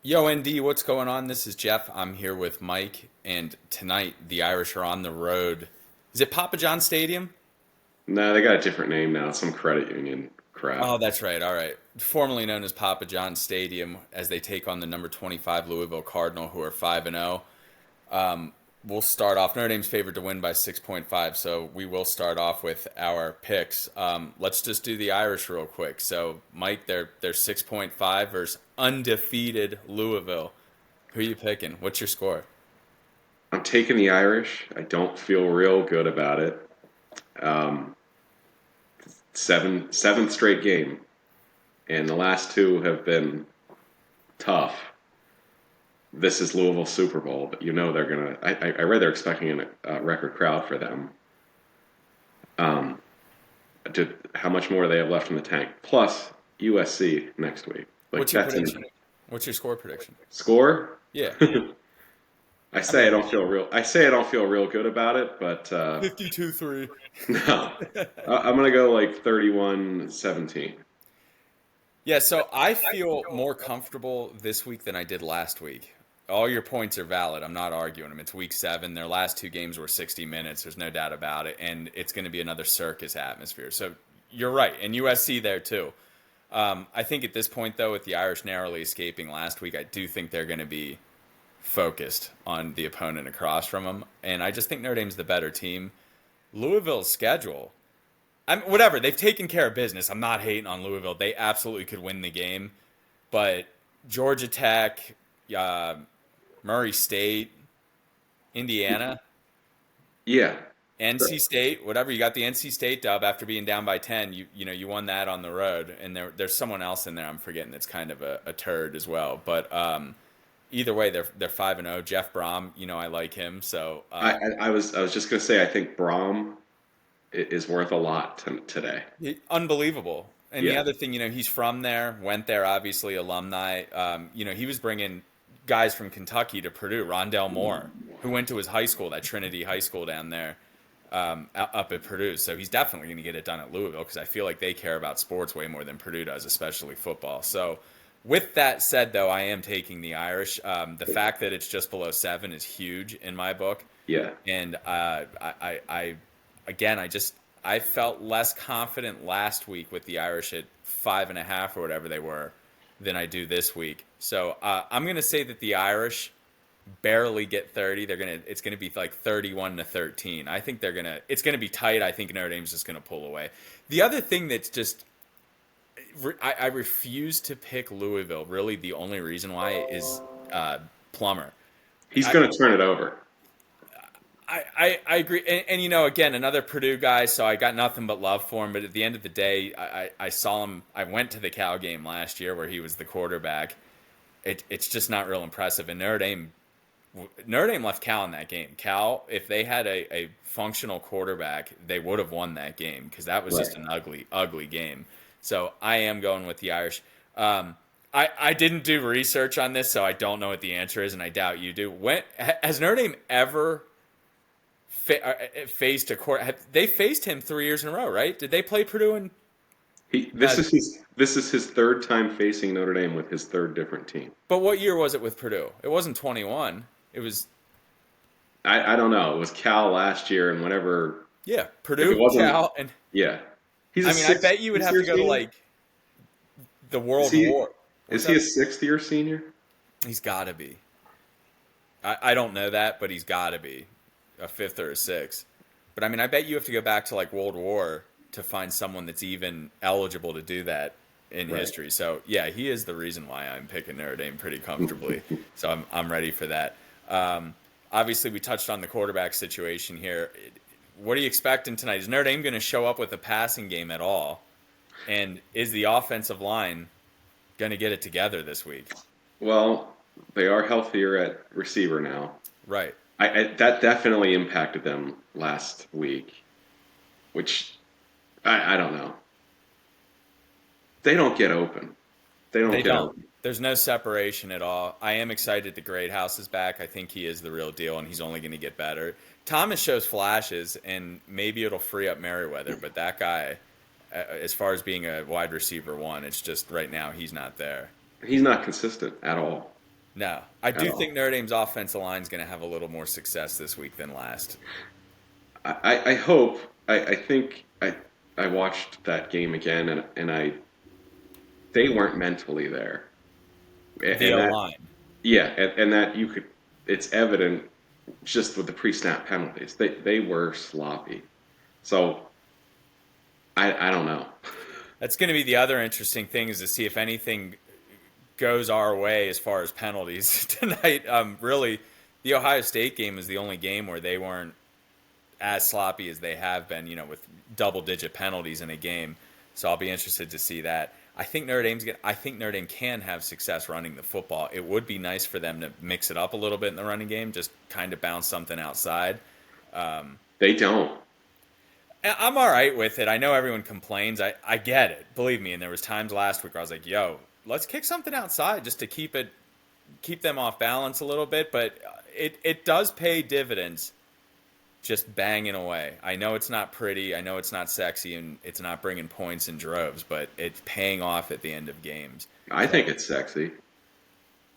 Yo, ND, what's going on? This is Jeff. I'm here with Mike, and tonight the Irish are on the road. Is it Papa John Stadium? No, they got a different name now. Some credit union crap. Oh, that's right. All right. Formerly known as Papa John Stadium, as they take on the number 25 Louisville Cardinal, who are 5-0. We'll start off. Notre Dame's favored to win by 6.5, so we will start off with our picks. Let's just do the Irish real quick. So, Mike, they're 6.5 versus undefeated Louisville. Who are you picking? What's your score? I'm taking the Irish. I don't feel real good about it. Um, seventh straight game, and the last two have been tough. This is Louisville Super Bowl, but you know they're gonna. I read they're expecting a record crowd for them. Um, how much more they have left in the tank? Plus USC next week. Like What's your that's prediction? in What's your score prediction? score. Yeah. I I mean, don't feel real. I say I don't feel real good about it, but 52-3. no. I'm gonna go like 31-17. Yeah, so I feel more comfortable this week than I did last week. All your points are valid. I'm not arguing them. It's week 7. Their last two games were 60 minutes. There's no doubt about it. And it's going to be another circus atmosphere. So you're right. And USC there too. I think at this point, though, with the Irish narrowly escaping last week, I do think they're going to be focused on the opponent across from them. And I just think Notre Dame's the better team. Louisville's schedule, whatever. They've taken care of business. I'm not hating on Louisville. They absolutely could win the game. But Georgia Tech, uh, Murray State, Indiana, Yeah, NC State, whatever. You got the NC State dub after being down by 10. You won that on the road. And there's someone else in there I'm forgetting that's kind of a turd as well. But either way, they're 5-0. Jeff Brom, I like him. So I was just gonna say I think Braum is worth a lot today. unbelievable. And the Yeah, other thing, he's from there, went there, obviously, alumni. He was bringing guys from Kentucky to Purdue, Rondell Moore, who went to his high school, that Trinity High School down there, up at Purdue. So he's definitely going to get it done at Louisville because I feel like they care about sports way more than Purdue does, especially football. So with that said, though, I am taking the Irish. The fact that it's just below 7 is huge in my book. yeah. And again, I felt less confident last week with the Irish at 5.5 or whatever they were than I do this week. So I'm gonna say that the Irish barely get 30. It's gonna be like 31-13. I think it's gonna be tight. I think Notre Dame's just gonna pull away. The other thing that's just I refuse to pick Louisville. Really, the only reason why is Plummer. He's I, gonna turn it over. I agree. And, again, another Purdue guy, so I got nothing but love for him. But at the end of the day, I saw him. I went to the Cal game last year where he was the quarterback. It's just not real impressive. And Notre Dame left Cal in that game. Cal, if they had a functional quarterback, they would have won that game because that was just Right. an ugly, ugly game. So I am going with the Irish. I didn't do research on this, so I don't know what the answer is, and I doubt you do. Has Notre Dame ever faced a court? They faced him 3 years in a row, right? Did they play Purdue in? This Uh, is his third time facing Notre Dame with his third different team. but what year was it with Purdue? It wasn't 21. It was, I don't know. It was Cal last year, and whenever yeah, if it Purdue, wasn't, Cal, and yeah, he's a I mean, I bet you would sixth have year to go to senior. like the Is World he War. What's is he that? a sixth year senior? He's got to be. I don't know that, but he's got to be a fifth or a sixth. But I mean, I bet you have to go back to like World War to find someone that's even eligible to do that in Right. history. So yeah, he is the reason why I'm picking Notre Dame pretty comfortably. So I'm ready for that. Um, Obviously, we touched on the quarterback situation here. What are you expecting tonight? Is Notre Dame going to show up with a passing game at all? And is the offensive line going to get it together this week? Well, they are healthier at receiver now. Right. That definitely impacted them last week, which I don't know. They don't get open. They don't They get don't. open. There's no separation at all. I am excited that Great House is back. I think he is the real deal, and he's only going to get better. Thomas shows flashes, and maybe it'll free up Merriweather, but that guy, as far as being a wide receiver one, it's just right now he's not there. He's not consistent at all. No, I at do all. think Notre Dame's offensive line is going to have a little more success this week than last. I hope. I think I watched that game again, and they weren't mentally there, The and O that line. yeah, and that you could. It's evident just with the pre-snap penalties. They were sloppy. So I don't know. That's going to be the other interesting thing is to see if anything goes our way as far as penalties tonight. Really, the Ohio State game is the only game where they weren't as sloppy as they have been, with double-digit penalties in a game. So I'll be interested to see that. I think Notre Dame can have success running the football. It would be nice for them to mix it up a little bit in the running game, just kind of bounce something outside. They don't. I'm all right with it. I know everyone complains. I get it. Believe me. And there was times last week where I was like, "Yo, let's kick something outside just to keep them off balance a little bit." But it does pay dividends just banging away. I know it's not pretty. I know it's not sexy, and it's not bringing points in droves, but it's paying off at the end of games. I think So it's sexy.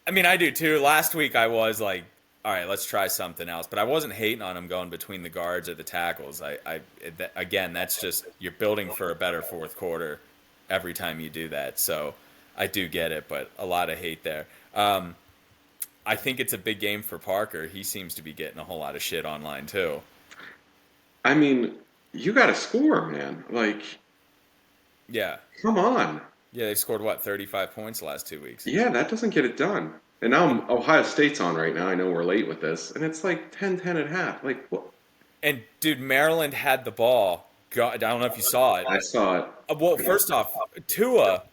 I mean, I do too. Last week I was like, all right, let's try something else. But I wasn't hating on him going between the guards or the tackles. Again, that's just you're building for a better fourth quarter every time you do that. So I do get it, but a lot of hate there. I think it's a big game for Parker. He seems to be getting a whole lot of shit online too. I mean, you got to score, man. Like, Yeah, come on. yeah, they've scored what 35 points the last 2 weeks. Yeah, that doesn't get it done. And now Ohio State's on right now. I know we're late with this, and it's like 10-10 at half. Like, what? And dude, Maryland had the ball. God, I don't know if you saw it. I saw it. Well, first off, Tua.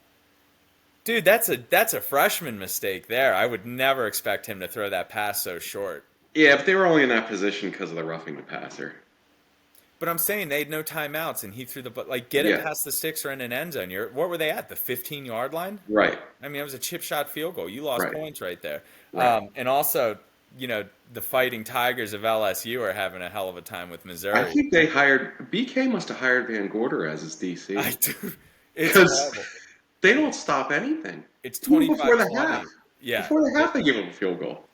Dude, that's a freshman mistake there. I would never expect him to throw that pass so short. Yeah, but they were only in that position because of the roughing the passer. But I'm saying they had no timeouts, and he threw get it Yeah, past the sticks or in an end zone. What were they at? The 15-yard line? right, I mean, it was a chip shot field goal. You lost right, points right there. right. And also, the Fighting Tigers of LSU are having a hell of a time with I Missouri. think they hired BK must have hired Van Gorder as his I DC do. It's because horrible. they don't stop anything. It's Even before the 25-20. half. Yeah, Before the half, they give him a field goal.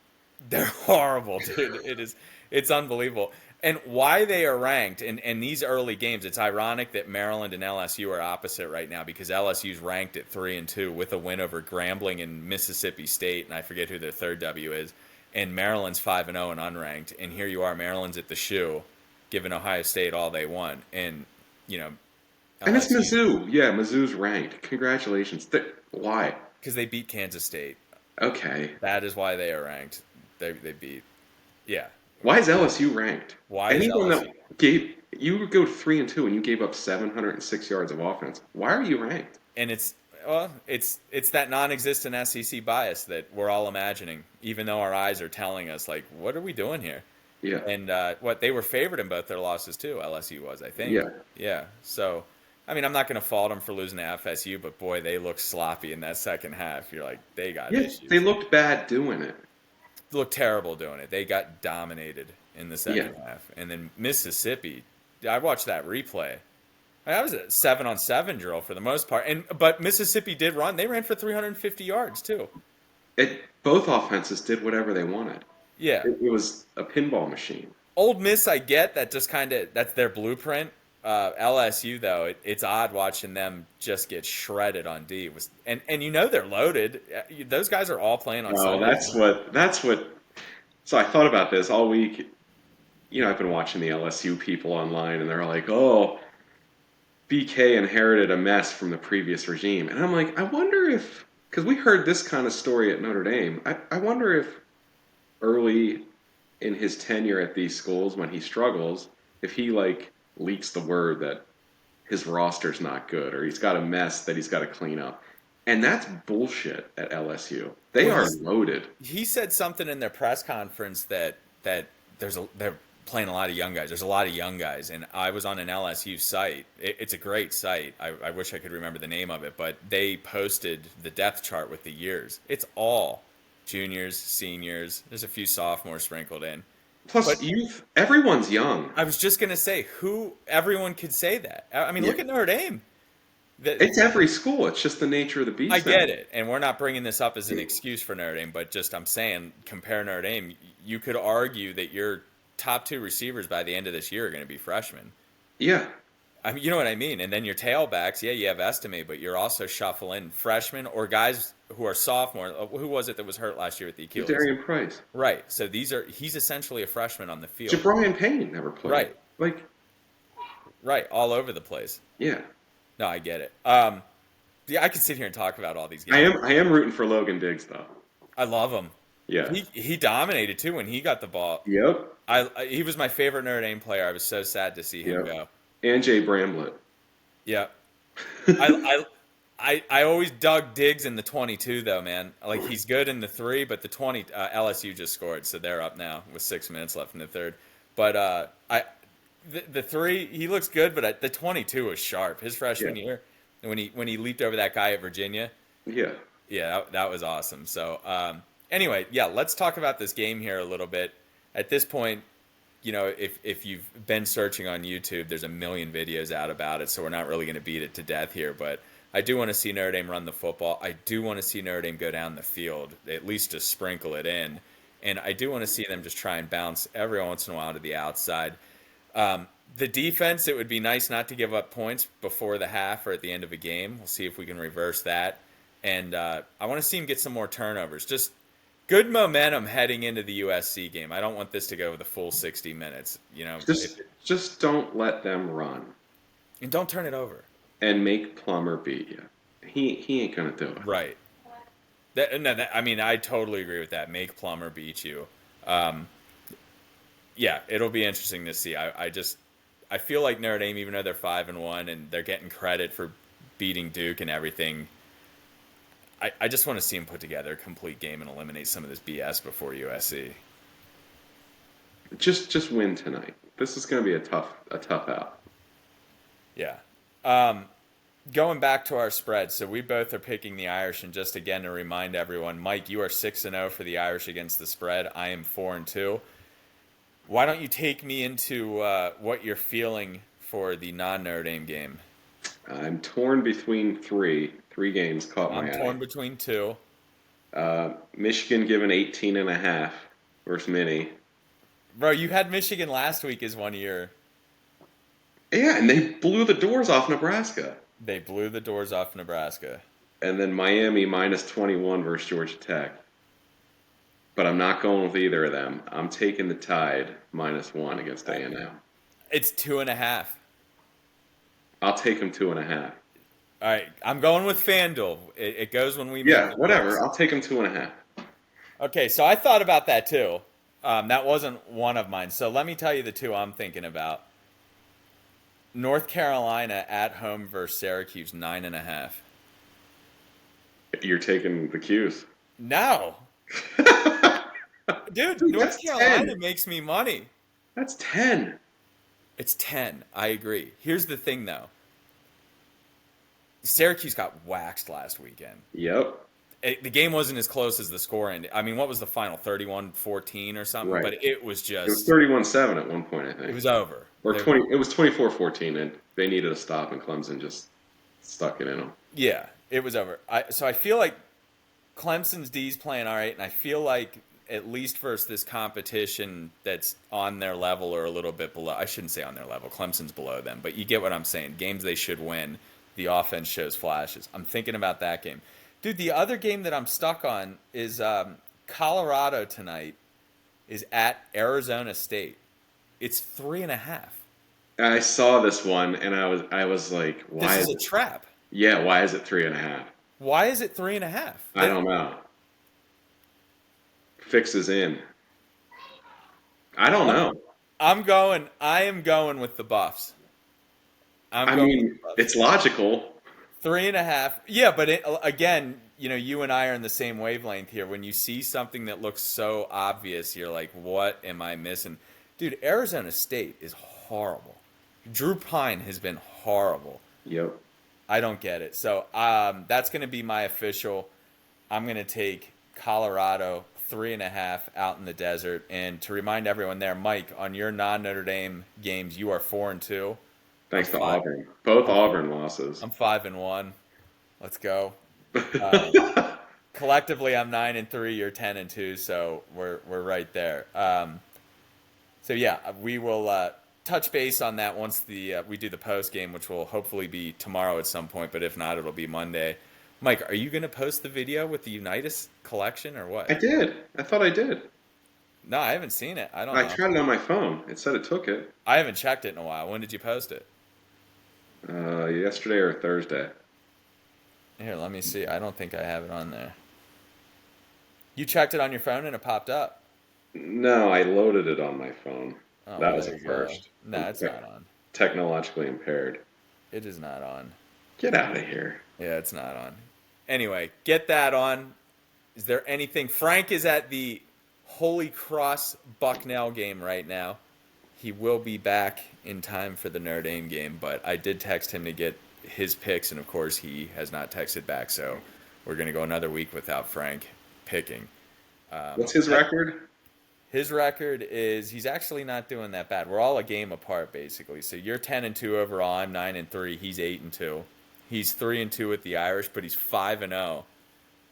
they're horrible, dude. It's unbelievable. And why they are ranked in these early games, it's ironic that Maryland and LSU are opposite right now because LSU's ranked at 3-2 with a win over Grambling and Mississippi State, and I forget who their third W is. And Maryland's 5-0 and unranked. And here you are, Maryland's at the shoe, giving Ohio State all they want. And, you know, And it's LSU, Mizzou. Yeah, Mizzou's ranked. Congratulations. Why? because they beat Kansas State. Okay. That is why they are ranked. They beat. Yeah. Why is LSU ranked? Why is Anyone LSU? that gave you would go 3-2 and you gave up 706 yards of offense. Why are you ranked? And it's that non-existent SEC bias that we're all imagining, even though our eyes are telling us like, what are we doing here? Yeah. And what they were favored in both their losses too. LSU was, I think. Yeah. Yeah. So, I mean, I'm not going to fault them for losing to FSU, but boy, they looked sloppy in that second half. You're like, they got Yeah, they issues. looked bad doing it. They looked terrible doing it. They got dominated in the Yeah. second half. And then Mississippi, I watched that replay. That was a 7-on-7 drill for the most part. But Mississippi did run. They ran for 350 yards too. Both offenses did whatever they wanted. Yeah. It was a pinball machine. Old Miss, I get that. Just kind of that's their blueprint. LSU though, it's odd watching them just get shredded on D. And they're loaded. Those guys are all playing on Oh, Sunday. that's what. So I thought about this all week. I've been watching the LSU people online, and they're like, "Oh, BK inherited a mess from the previous regime," and I'm like, I wonder if because we heard this kind of story at Notre Dame. I wonder if early in his tenure at these schools, when he struggles, if he like leaks the word that his roster's not good or he's got a mess that he's got to clean up. And that's bullshit at LSU. They Well, are loaded. he said something in their press conference that they're playing a lot of young guys. There's a lot of young guys, and I was on an LSU site. It's a great site. I wish I could remember the name of it, but they posted the depth chart with the years. It's all juniors, seniors. There's a few sophomores sprinkled in. Plus, But youth, everyone's young. I was just gonna say, who everyone could say that. I mean, Yeah. look at Notre Dame. The, It's every school. It's just the nature of the I beast get now. it, and we're not bringing this up as an excuse for Notre Dame, but just I'm saying, compare Notre Dame. You could argue that your top two receivers by the end of this year are going to be freshmen. Yeah, I mean, you know what I mean? And then your tailbacks, yeah, you have estimate, but you're also shuffling freshmen or guys who are sophomore. Who was it that was hurt last year with the Achilles? Darian Price. Right. So he's essentially a freshman on the field. Jabrian Payne never played. Right. Like, Right. All over the place. yeah. No, I get it. Yeah, I could sit here and talk about all these I games. am I am rooting for Logan Diggs though. I love him. Yeah. He dominated too when he got the ball. Yep. He was my favorite Notre Dame player. I was so sad to see him Yep. go. And Jay Bramblett. Yeah. I always dug Diggs in the 22 though, man. Like he's good in the 3, but the 20 LSU just scored, so they're up now with 6 minutes left in the third. But the 3 he looks good, but the 22 was sharp. His freshman Yeah. year when he leaped over that guy at Virginia. Yeah. Yeah, that was awesome. So anyway, yeah, let's talk about this game here a little bit. At this point, you know, if you've been searching on YouTube, there's a million videos out about it, so we're not really going to beat it to death here. But I do want to see Notre Dame run the football. I do want to see Notre Dame go down the field, at least to sprinkle it in. And I do want to see them just try and bounce every once in a while to the outside. The defense, it would be nice not to give up points before the half or at the end of a game. We'll see if we can reverse that. And I want to see him get some more turnovers. Just good momentum heading into the USC game. I don't want this to go the full 60 minutes. You know, Just don't let them run and don't turn it over. and make Plummer beat you. He ain't gonna do it. Right. I mean, I totally agree with that. Make Plummer beat you. Yeah, it'll be interesting to see. I feel like Notre Dame, even though they're 5-1 and they're getting credit for beating Duke and everything, I just want to see them put together a complete game and eliminate some of this BS before USC. Just win tonight. This is gonna be a tough out. Yeah. Going back to our spread, so we both are picking the Irish, and just again to remind everyone, Mike, you are 6-0 for the Irish against the spread. I am 4-2. Why don't you take me into what you're feeling for the non-Notre Dame game? I'm torn between three games caught my eye. I'm torn between 2. Michigan given 18.5 versus Mini. Bro, you had Michigan last week as one of your... Yeah, and they blew the doors off Nebraska. They blew the doors off Nebraska. And then Miami minus 21 versus Georgia Tech. But I'm not going with either of them. I'm taking the Tide -1 against A&M. It's 2.5. I'll take them 2.5. All right, I'm going with FanDuel. It goes when we make Yeah, the whatever. picks. I'll take them 2.5. Okay, so I thought about that too. That wasn't one of mine. So let me tell you the 2 I'm thinking about. North Carolina at home versus Syracuse, 9.5. You're taking the Qs. No. Dude, North that's Carolina 10. makes me money. That's 10. It's 10. I agree. Here's the thing, though. Syracuse got waxed last weekend. Yep. The game wasn't as close as the score ended. I mean, what was the final? 31-14 or something? Right. But it was just... It was 31-7 at one point, I think. It was over. Or 20. It was 24-14, and they needed a stop, and Clemson just stuck it in them. Yeah, it was over. So I feel like Clemson's D's playing all right, and I feel like at least versus this competition that's on their level or a little bit below. I shouldn't say on their level. Clemson's below them, but you get what I'm saying. Games they should win. The offense shows flashes. I'm thinking about that game. Dude, the other game that I'm stuck on is Colorado tonight is at Arizona State. It's 3.5. I saw this one, and I was like, why This is a trap. Yeah, why is it 3.5? Why is it 3.5? I don't know. Fixes in. I don't know. I am going with the Buffs. I mean, it's logical. 3.5. Yeah, but again, you know, you and I are in the same wavelength here. When you see something that looks so obvious, you're like, what am I missing? Dude, Arizona State is horrible. Drew Pine has been horrible. Yep. I don't get it. So that's going to be my official. I'm going to take Colorado 3.5 out in the desert. And to remind everyone there, Mike, on your non-Notre Dame games, you are 4-2. I'm Thanks to five. Auburn. Both I'm Auburn losses. I'm 5-1. Let's go. Um, Collectively, I'm 9-3. You're 10-2. So we're right there. So yeah, we will touch base on that once we do the post game, which will hopefully be tomorrow at some point. But if not, it'll be Monday. Mike, are you going to post the video with the Unitas collection or I what? did. I thought I did. No, I haven't seen it. I don't I know. tried it on my phone. It said it took it. I haven't checked it in a while. When did you post it? Yesterday or Thursday. Here, let me see. I don't think I have it on there. You checked it on your phone and it popped up. No, I loaded it on my phone. Oh, That well, was there a you go. first. No, it's not on. Technologically impaired. It is not on. Get out of here. Yeah, it's not on. Anyway, get that on. Is there anything? Frank is at the Holy Cross Bucknell game right now. He will be back in time for the Notre Dame game, but I did text him to get his picks, and of course he has not texted back, so we're going to go another week without Frank picking. What's his record? His record is he's actually not doing that bad. We're all a game apart basically. So you're 10-2 overall. I'm 9-3. He's 8-2. He's 3-2 with the Irish, but he's 5-0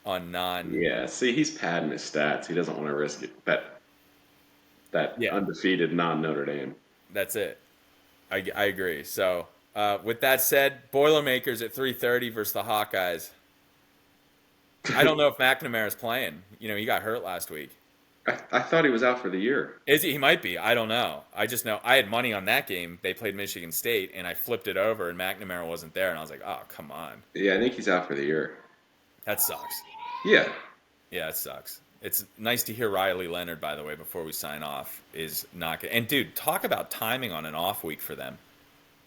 on non. Yeah, see, he's padding his stats. He doesn't want to risk it. That Yeah, undefeated non-Notre Dame. that's it. I agree. So with that said, Boilermakers at 3:30 versus the Hawkeyes. I don't know if McNamara's playing. You know, he got hurt last week. I thought he was out for the year. Is he? He might be. I don't know. I just know I had money on that game. They played Michigan State, and I flipped it over, and McNamara wasn't there, and I was like, "Oh, come on, Yeah, I think he's out for the year. that sucks." Yeah. Yeah, it sucks. It's nice to hear Riley Leonard, by the way, before we sign off, is not good. And dude, talk about timing on an off week for them.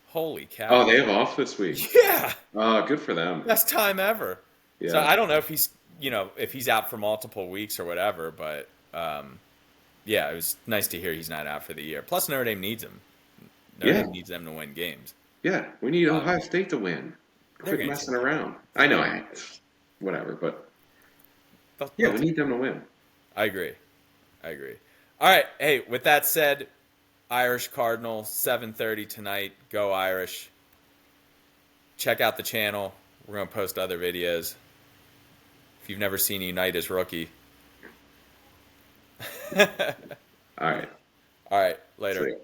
Holy Oh, cow! they have off this week. Yeah, Oh, good for them. best time ever. So Yeah. I don't know if he's out for multiple weeks or whatever, but yeah, it was nice to hear he's not out for the year. Plus, Notre Dame needs him. Notre Yeah. Dame needs them to win games. Yeah. We need Um, Ohio State to win. they're Quit going messing to. around. I know. Whatever, but yeah, we need them to win. I agree. I agree. All right. Hey, with that said, Irish Cardinal, 7:30 tonight. Go Irish. Check out the channel. We're going to post other videos. If you've never seen Unitas rookie. All right. All right. See Later. ya.